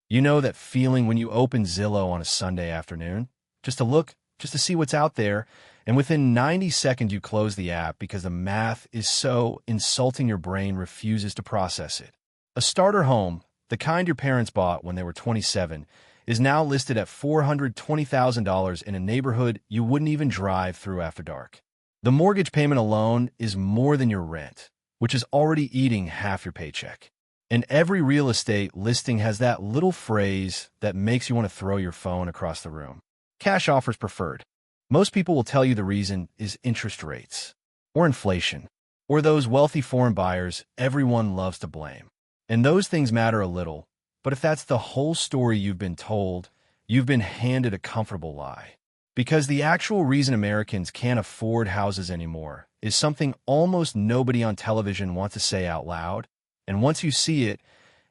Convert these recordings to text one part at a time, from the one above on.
You know that feeling when you open Zillow on a Sunday afternoon? Just to look, just to see what's out there, and within 90 seconds you close the app because the math is so insulting your brain refuses to process it. A starter home, the kind your parents bought when they were 27, is now listed at $420,000 in a neighborhood you wouldn't even drive through after dark. The mortgage payment alone is more than your rent, which is already eating half your paycheck. And every real estate listing has that little phrase that makes you want to throw your phone across the room. Cash offers preferred. Most people will tell you the reason is interest rates, or inflation, or those wealthy foreign buyers everyone loves to blame. And those things matter a little, but if that's the whole story you've been told, you've been handed a comfortable lie. Because the actual reason Americans can't afford houses anymore is something almost nobody on television wants to say out loud. And once you see it,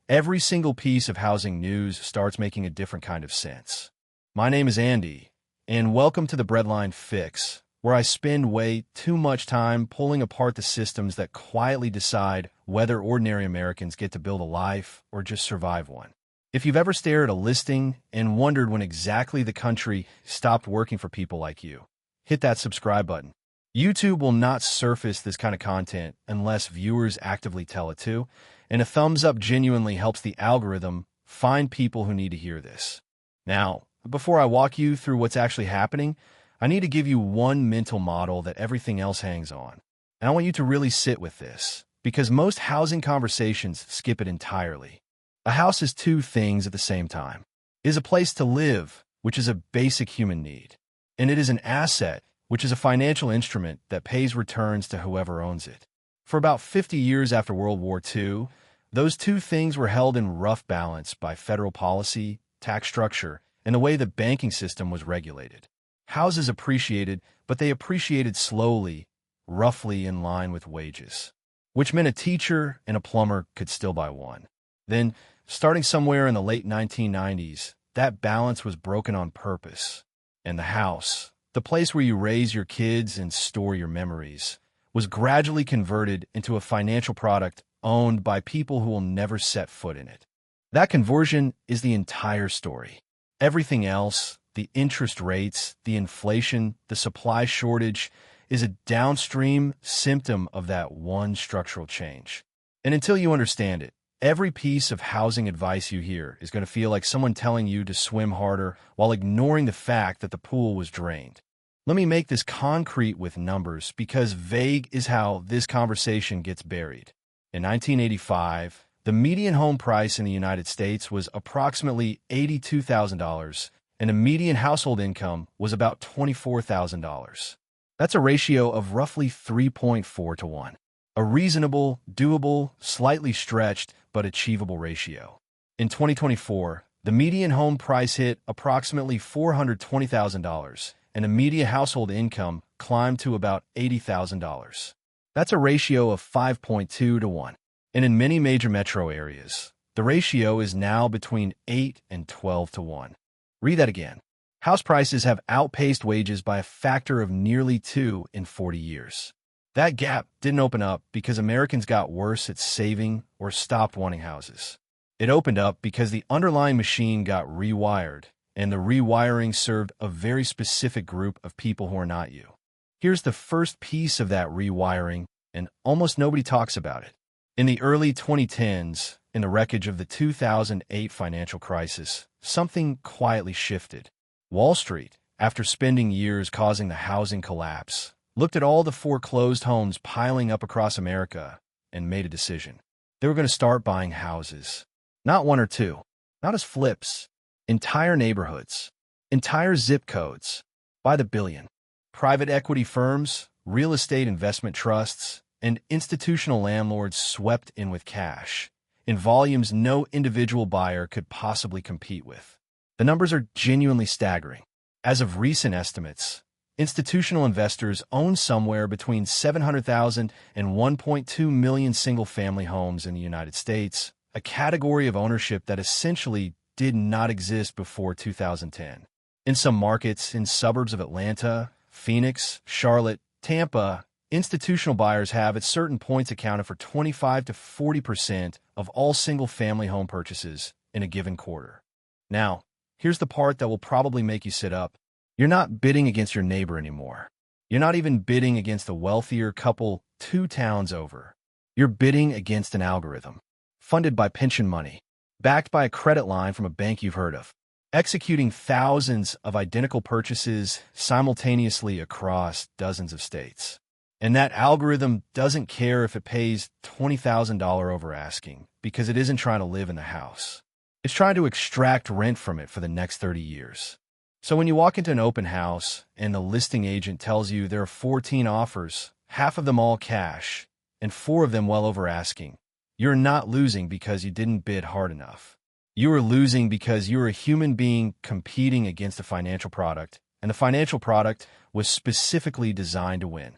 every single piece of housing news starts making a different kind of sense. My name is Andy, and welcome to the Breadline Fix, where I spend way too much time pulling apart the systems that quietly decide whether ordinary Americans get to build a life or just survive one. If you've ever stared at a listing and wondered when exactly the country stopped working for people like you, hit that subscribe button. YouTube will not surface this kind of content unless viewers actively tell it to, and a thumbs up genuinely helps the algorithm find people who need to hear this. Now, before I walk you through what's actually happening, I need to give you one mental model that everything else hangs on. And I want you to really sit with this, because most housing conversations skip it entirely. A house is two things at the same time. It is a place to live, which is a basic human need, and it is an asset, which is a financial instrument that pays returns to whoever owns it. For about 50 years after World War II, those two things were held in rough balance by federal policy, tax structure, and the way the banking system was regulated. Houses appreciated, but they appreciated slowly, roughly in line with wages, which meant a teacher and a plumber could still buy one. Then, starting somewhere in the late 1990s, that balance was broken on purpose, and the house, the place where you raise your kids and store your memories, was gradually converted into a financial product owned by people who will never set foot in it. That conversion is the entire story. Everything else, the interest rates, the inflation, the supply shortage, is a downstream symptom of that one structural change. And until you understand it, every piece of housing advice you hear is going to feel like someone telling you to swim harder while ignoring the fact that the pool was drained. Let me make this concrete with numbers because vague is how this conversation gets buried. In 1985, the median home price in the United States was approximately $82,000, and the median household income was about $24,000. That's a ratio of roughly 3.4 to 1. A reasonable, doable, slightly stretched, but achievable ratio. In 2024, the median home price hit approximately $420,000, and the median household income climbed to about $80,000. That's a ratio of 5.2 to 1. And in many major metro areas, the ratio is now between 8 and 12 to 1. Read that again. House prices have outpaced wages by a factor of nearly 2 in 40 years. That gap didn't open up because Americans got worse at saving or stopped wanting houses. It opened up because the underlying machine got rewired, and the rewiring served a very specific group of people who are not you. Here's the first piece of that rewiring, and almost nobody talks about it. In the early 2010s, in the wreckage of the 2008 financial crisis, something quietly shifted. Wall Street, after spending years causing the housing collapse, looked at all the foreclosed homes piling up across America and made a decision. They were going to start buying houses. Not one or two, not as flips, entire neighborhoods, entire zip codes, by the billion. Private equity firms, real estate investment trusts, and institutional landlords swept in with cash, in volumes no individual buyer could possibly compete with. The numbers are genuinely staggering. As of recent estimates, institutional investors own somewhere between 700,000 and 1.2 million single-family homes in the United States, a category of ownership that essentially did not exist before 2010. In some markets in suburbs of Atlanta, Phoenix, Charlotte, Tampa, institutional buyers have at certain points accounted for 25 to 40% of all single-family home purchases in a given quarter. Now, here's the part that will probably make you sit up. You're not bidding against your neighbor anymore. You're not even bidding against a wealthier couple 2 towns over. You're bidding against an algorithm, funded by pension money, backed by a credit line from a bank you've heard of, executing thousands of identical purchases simultaneously across dozens of states. And that algorithm doesn't care if it pays $20,000 over asking, because it isn't trying to live in the house. It's trying to extract rent from it for the next 30 years. So when you walk into an open house and the listing agent tells you there are 14 offers, half of them all cash, and 4 of them well over asking, you're not losing because you didn't bid hard enough. You are losing because you're a human being competing against a financial product, and the financial product was specifically designed to win.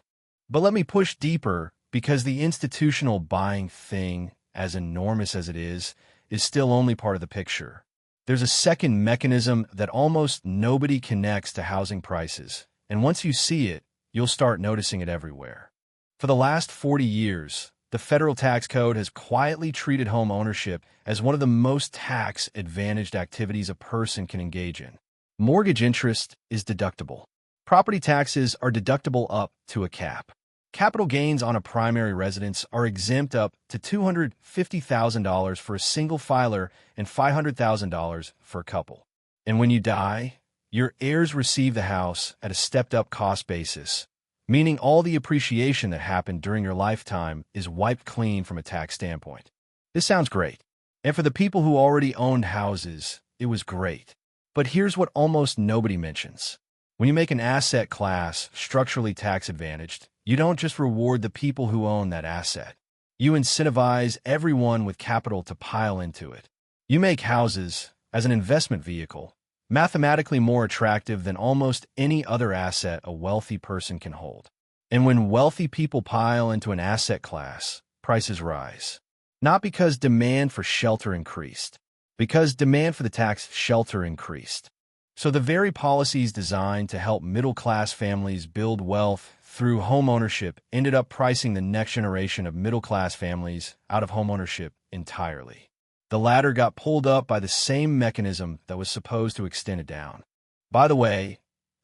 But let me push deeper, because the institutional buying thing, as enormous as it is still only part of the picture. There's a second mechanism that almost nobody connects to housing prices, and once you see it, you'll start noticing it everywhere. For the last 40 years, the federal tax code has quietly treated home ownership as one of the most tax-advantaged activities a person can engage in. Mortgage interest is deductible. Property taxes are deductible up to a cap. Capital gains on a primary residence are exempt up to $250,000 for a single filer and $500,000 for a couple. And when you die, your heirs receive the house at a stepped-up cost basis, meaning all the appreciation that happened during your lifetime is wiped clean from a tax standpoint. This sounds great. And for the people who already owned houses, it was great. But here's what almost nobody mentions. When you make an asset class structurally tax-advantaged, you don't just reward the people who own that asset. You incentivize everyone with capital to pile into it. You make houses, as an investment vehicle, mathematically more attractive than almost any other asset a wealthy person can hold. And when wealthy people pile into an asset class, prices rise. Not because demand for shelter increased, because demand for the tax shelter increased. So the very policies designed to help middle-class families build wealth through homeownership ended up pricing the next generation of middle-class families out of homeownership entirely. The latter got pulled up by the same mechanism that was supposed to extend it down. By the way,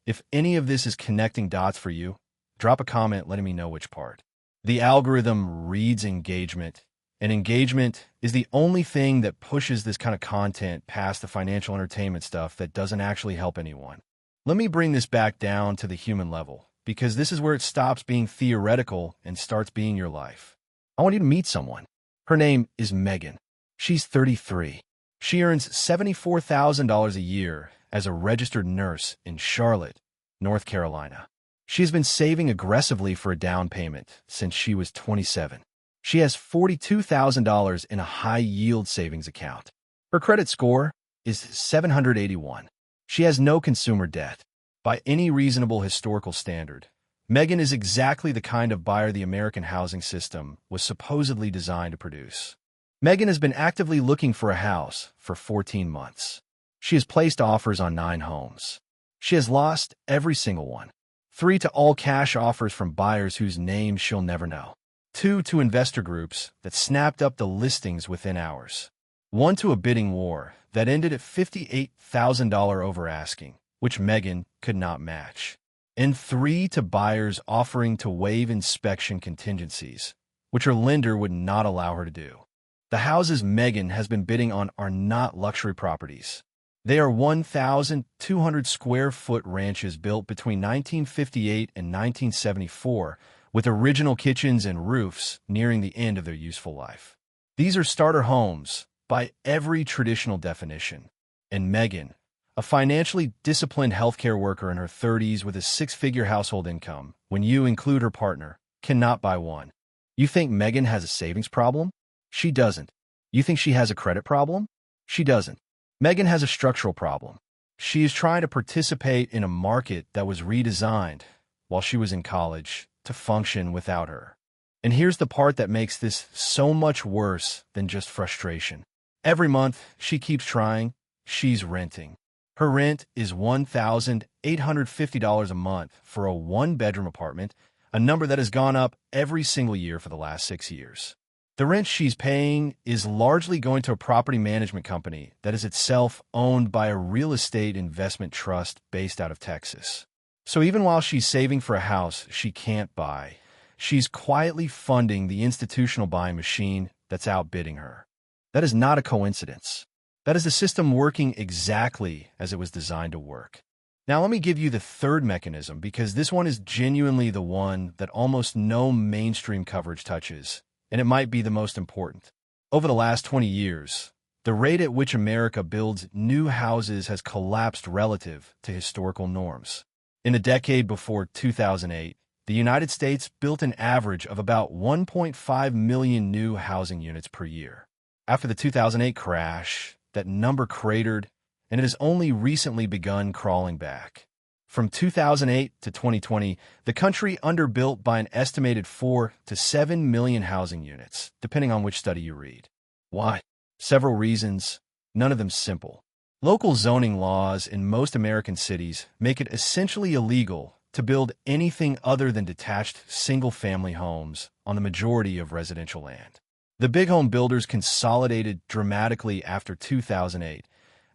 if any of this is connecting dots for you, drop a comment letting me know which part. The algorithm reads engagement, and engagement is the only thing that pushes this kind of content past the financial entertainment stuff that doesn't actually help anyone. Let me bring this back down to the human level, because this is where it stops being theoretical and starts being your life. I want you to meet someone. Her name is Megan. She's 33. She earns $74,000 a year as a registered nurse in Charlotte, North Carolina. She has been saving aggressively for a down payment since she was 27. She has $42,000 in a high-yield savings account. Her credit score is 781. She has no consumer debt. By any reasonable historical standard, Megan is exactly the kind of buyer the American housing system was supposedly designed to produce. Megan has been actively looking for a house for 14 months. She has placed offers on 9 homes. She has lost every single one. 3 to all-cash offers from buyers whose names she'll never know. 2 to investor groups that snapped up the listings within hours. 1 to a bidding war that ended at $58,000 over asking, which Megan could not match. And 3 to buyers offering to waive inspection contingencies, which her lender would not allow her to do. The houses Megan has been bidding on are not luxury properties. They are 1,200 square foot ranches built between 1958 and 1974, with original kitchens and roofs nearing the end of their useful life. These are starter homes by every traditional definition. And Megan, a financially disciplined healthcare worker in her 30s with a 6-figure household income, when you include her partner, cannot buy one. You think Megan has a savings problem? She doesn't. You think she has a credit problem? She doesn't. Megan has a structural problem. She is trying to participate in a market that was redesigned while she was in college to function without her. And here's the part that makes this so much worse than just frustration. Every month, she keeps trying. She's renting. Her rent is $1,850 a month for a 1-bedroom apartment, a number that has gone up every single year for the last 6 years. The rent she's paying is largely going to a property management company that is itself owned by a real estate investment trust based out of Texas. So even while she's saving for a house she can't buy, she's quietly funding the institutional buying machine that's outbidding her. That is not a coincidence. That is the system working exactly as it was designed to work. Now let me give you the third mechanism, because this one is genuinely the one that almost no mainstream coverage touches, and it might be the most important. Over the last 20 years, the rate at which America builds new houses has collapsed relative to historical norms. In the decade before 2008, the United States built an average of about 1.5 million new housing units per year. After the 2008 crash, that number cratered, and it has only recently begun crawling back. From 2008 to 2020, the country underbuilt by an estimated 4 to 7 million housing units, depending on which study you read. Why? Several reasons, none of them simple. Local zoning laws in most American cities make it essentially illegal to build anything other than detached single-family homes on the majority of residential land. The big home builders consolidated dramatically after 2008,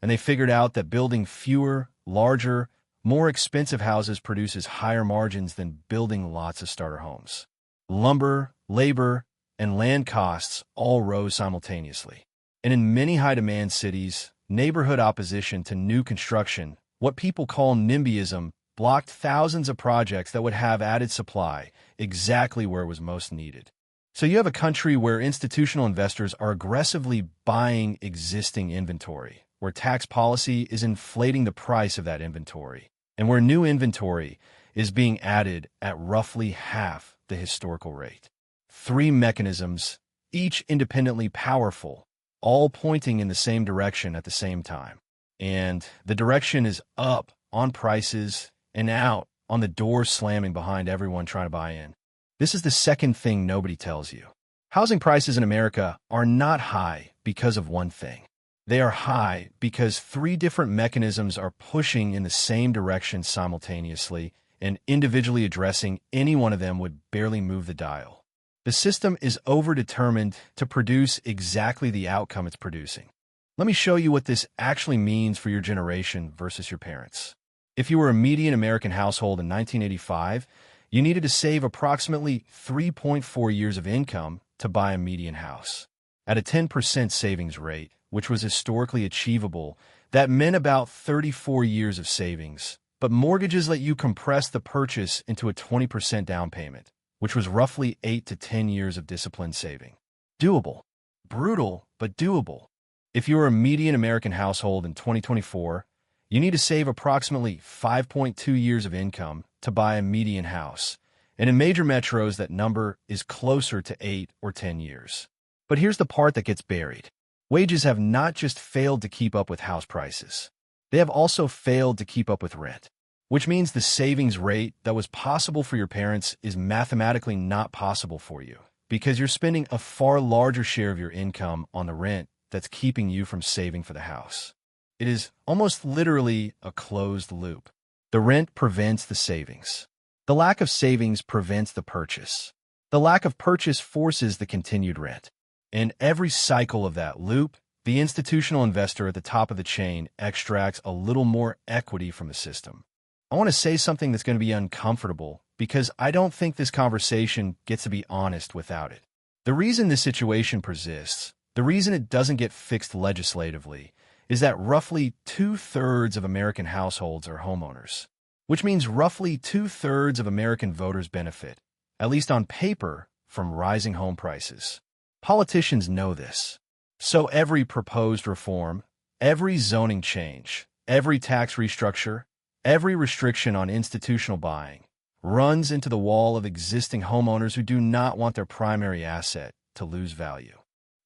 and they figured out that building fewer, larger, more expensive houses produces higher margins than building lots of starter homes. Lumber, labor, and land costs all rose simultaneously. And in many high-demand cities, neighborhood opposition to new construction, what people call NIMBYism, blocked thousands of projects that would have added supply exactly where it was most needed. So you have a country where institutional investors are aggressively buying existing inventory, where tax policy is inflating the price of that inventory, and where new inventory is being added at roughly half the historical rate. Three mechanisms, each independently powerful, all pointing in the same direction at the same time. And the direction is up on prices and out on the door slamming behind everyone trying to buy in. This is the second thing nobody tells you. Housing prices in America are not high because of one thing. They are high because three different mechanisms are pushing in the same direction simultaneously, and individually addressing any one of them would barely move the dial. The system is overdetermined to produce exactly the outcome it's producing. Let me show you what this actually means for your generation versus your parents. If you were a median American household in 1985, you needed to save approximately 3.4 years of income to buy a median house. At a 10% savings rate, which was historically achievable, that meant about 34 years of savings. But mortgages let you compress the purchase into a 20% down payment, which was roughly 8 to 10 years of disciplined saving. Doable. Brutal, but doable. If you are a median American household in 2024, you need to save approximately 5.2 years of income to buy a median house, and in major metros that number is closer to 8 or 10 years. But here's the part that gets buried. Wages have not just failed to keep up with house prices. They have also failed to keep up with rent, which means the savings rate that was possible for your parents is mathematically not possible for you, because you're spending a far larger share of your income on the rent that's keeping you from saving for the house. It is almost literally a closed loop. The rent prevents the savings. The lack of savings prevents the purchase. The lack of purchase forces the continued rent. In every cycle of that loop, the institutional investor at the top of the chain extracts a little more equity from the system. I want to say something that's going to be uncomfortable, because I don't think this conversation gets to be honest without it. The reason this situation persists, the reason it doesn't get fixed legislatively, is that roughly 2/3 of American households are homeowners, which means roughly 2/3 of American voters benefit, at least on paper, from rising home prices. Politicians know this. So every proposed reform, every zoning change, every tax restructure, every restriction on institutional buying runs into the wall of existing homeowners who do not want their primary asset to lose value.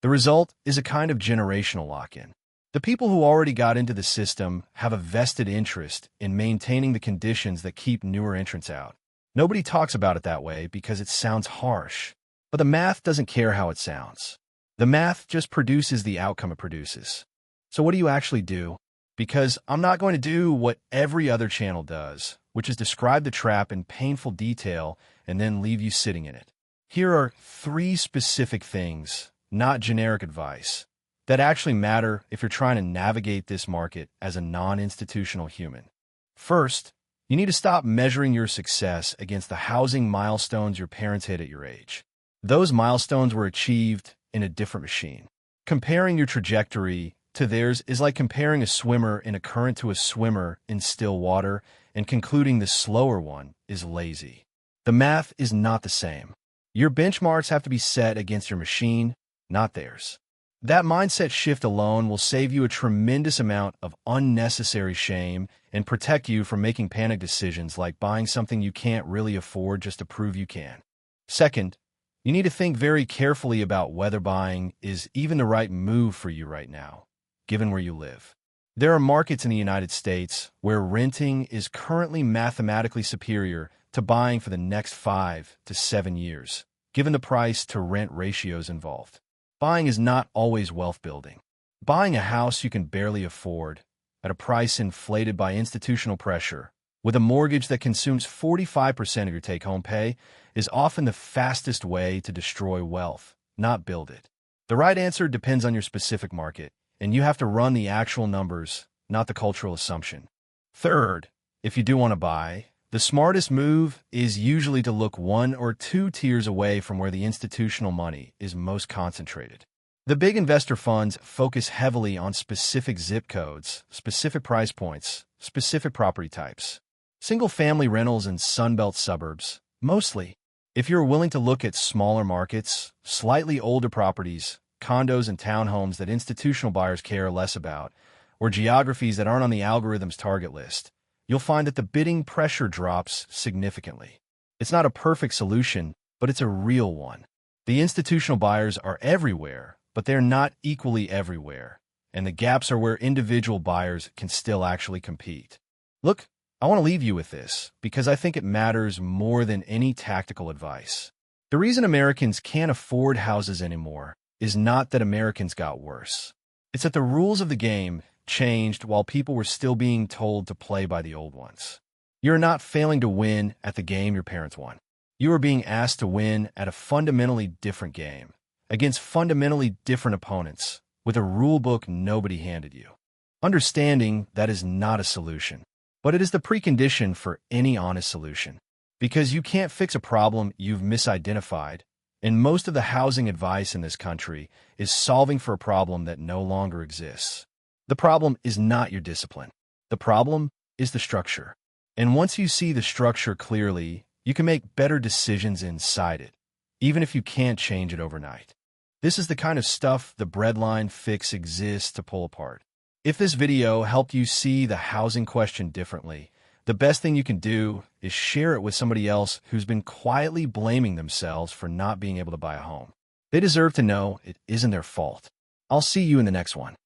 The result is a kind of generational lock-in. The people who already got into the system have a vested interest in maintaining the conditions that keep newer entrants out. Nobody talks about it that way because it sounds harsh, but the math doesn't care how it sounds. The math just produces the outcome it produces. So what do you actually do? Because I'm not going to do what every other channel does, which is describe the trap in painful detail and then leave you sitting in it. Here are 3 specific things, not generic advice, that actually matter if you're trying to navigate this market as a non-institutional human. First, you need to stop measuring your success against the housing milestones your parents hit at your age. Those milestones were achieved in a different machine. Comparing your trajectory to theirs is like comparing a swimmer in a current to a swimmer in still water, and concluding the slower one is lazy. The math is not the same. Your benchmarks have to be set against your machine, not theirs. That mindset shift alone will save you a tremendous amount of unnecessary shame and protect you from making panic decisions like buying something you can't really afford just to prove you can. Second, you need to think very carefully about whether buying is even the right move for you right now, given where you live. There are markets in the United States where renting is currently mathematically superior to buying for the next 5 to 7 years, given the price-to-rent ratios involved. Buying is not always wealth building. Buying a house you can barely afford, at a price inflated by institutional pressure, with a mortgage that consumes 45% of your take-home pay, is often the fastest way to destroy wealth, not build it. The right answer depends on your specific market, and you have to run the actual numbers, not the cultural assumption. Third, if you do want to buy, the smartest move is usually to look 1 or 2 tiers away from where the institutional money is most concentrated. The big investor funds focus heavily on specific zip codes, specific price points, specific property types. Single-family rentals in Sunbelt suburbs, mostly. If you're willing to look at smaller markets, slightly older properties, condos and townhomes that institutional buyers care less about, or geographies that aren't on the algorithm's target list, you'll find that the bidding pressure drops significantly. It's not a perfect solution, but it's a real one. The institutional buyers are everywhere, but they're not equally everywhere, and the gaps are where individual buyers can still actually compete. Look, I want to leave you with this, because I think it matters more than any tactical advice. The reason Americans can't afford houses anymore is not that Americans got worse. It's that the rules of the game changed while people were still being told to play by the old ones. You're not failing to win at the game your parents won. You are being asked to win at a fundamentally different game, against fundamentally different opponents, with a rulebook nobody handed you. Understanding that is not a solution, but it is the precondition for any honest solution. Because you can't fix a problem you've misidentified, and most of the housing advice in this country is solving for a problem that no longer exists. The problem is not your discipline. The problem is the structure. And once you see the structure clearly, you can make better decisions inside it, even if you can't change it overnight. This is the kind of stuff the Breadline fix exists to pull apart. If this video helped you see the housing question differently, the best thing you can do is share it with somebody else who's been quietly blaming themselves for not being able to buy a home. They deserve to know it isn't their fault. I'll see you in the next one.